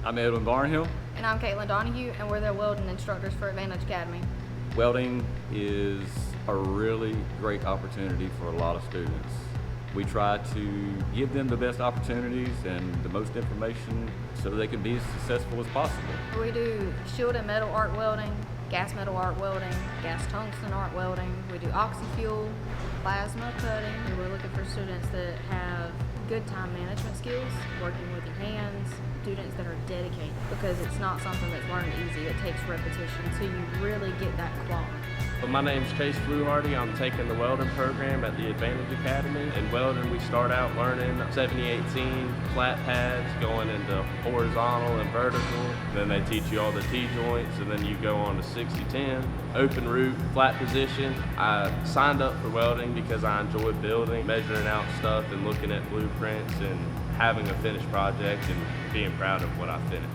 I'm Edwin Barnhill. And I'm Caitlin Donahue, and we're the welding instructors for Advantage Academy. Welding is a really great opportunity for a lot of students. We try to give them the best opportunities and the most information so they can be as successful as possible. We do shielded metal arc welding, gas metal arc welding, gas tungsten arc welding. We do oxy-fuel, plasma cutting. And we're looking for students that have good time management skills, working with your hands, students that are dedicated, because it's not something that's learned easy. It takes repetition until you really get that quality. Well, my name's Chase Fluharty. I'm taking the welding program at the Advantage Academy. In welding, we start out learning 70-18 flat pads, going into horizontal and vertical. Then they teach you all the T-joints, and then you go on to 60-10, open root, flat position. I signed up for welding because I enjoy building, measuring out stuff, and looking at blueprints, and having a finished project and being proud of what I finished.